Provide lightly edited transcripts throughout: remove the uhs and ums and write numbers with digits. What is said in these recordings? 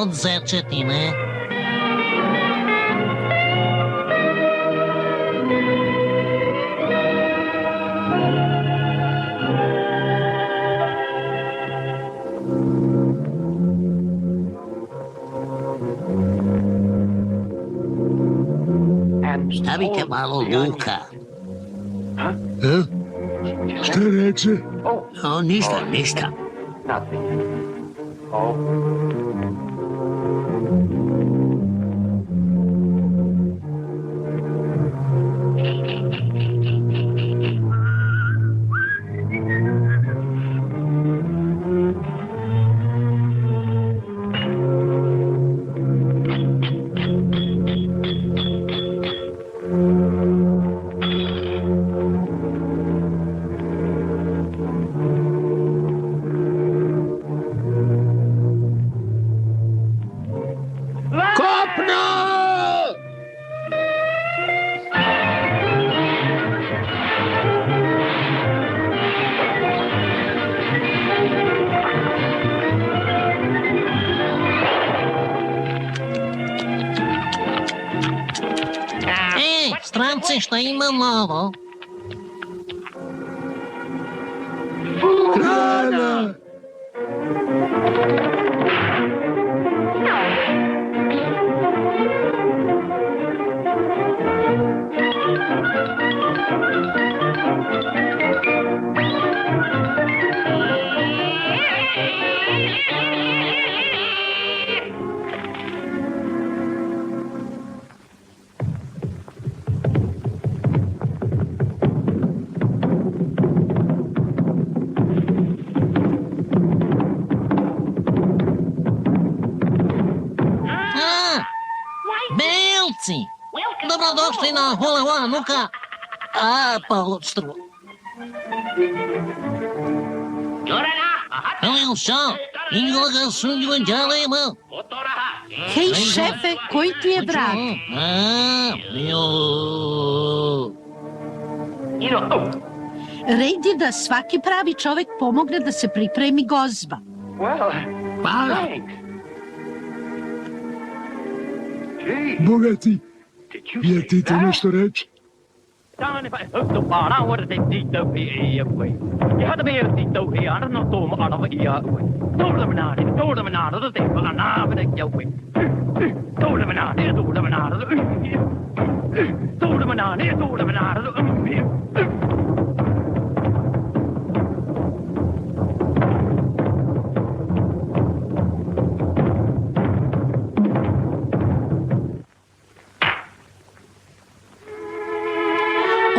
od zečetine. Stavite malo luka. Šta reče? Ništa. Stranci, šta ima novo? Hrana! Belci! Dobrodošli na Hula Nuka! Polustru. Ali šta? Ingoga sundiva džalema. Hej, šefe, koji ti je brat? Red je da svaki pravi čovek pomogne da se pripremi gozba. Bogati, je ti to nešto reći?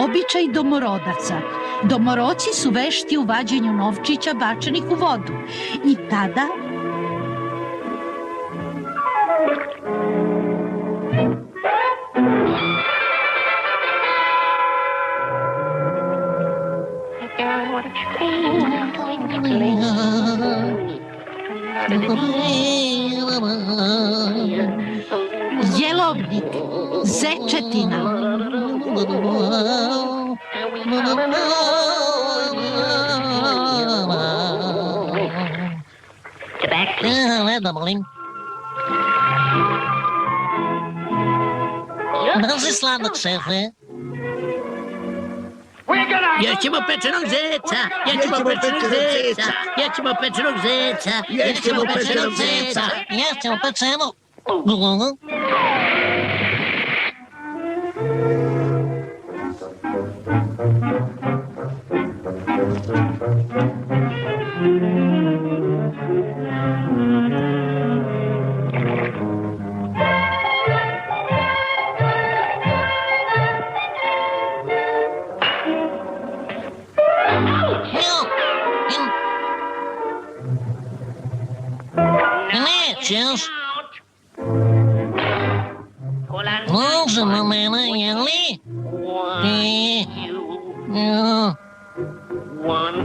Običaj domorodaca. Domoroci su vešti u vađenju novčića bačenih u vodu. I tada... Jelovnik, zečetina. Ne da molim. Brzi sladak, šefe. Jećemo pečenog zeca! Jećemo pečenog zeca! Jećemo pečenog zeca! Jećemo pečenog zeca! Jećemo pečenog. Nećeš? Može na mene, je li?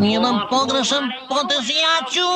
Jedan pogrešan potez i ja ću...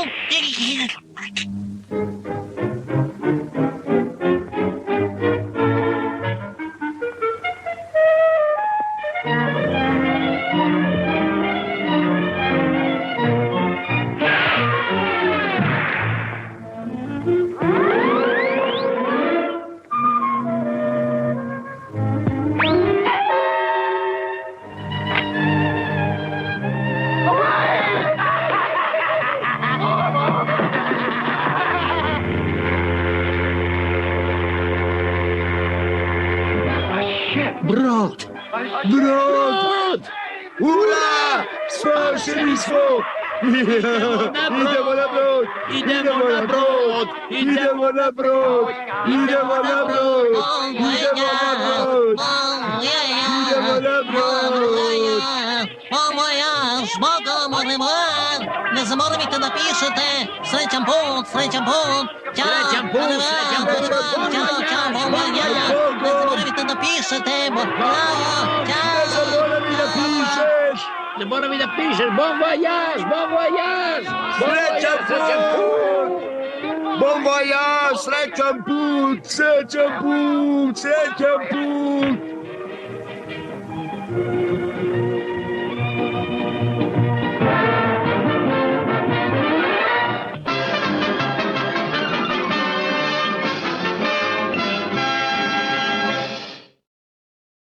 Szefostwo! Idemo na brod! Idemo na brod! Idemo na brod! Idemo na brod! Idemo na brod! Idemo na brod! Не заборюйте напишете Сретям пункт, сретям пункт. Сретям пункт, сретям пункт. Не заборюйте напишете. Zaboravi da pišeš! Zaboravi da pišeš, bon voyage, bon voyage! Srećan put! Bon voyage, srećan put! Srećan put! Srećan put!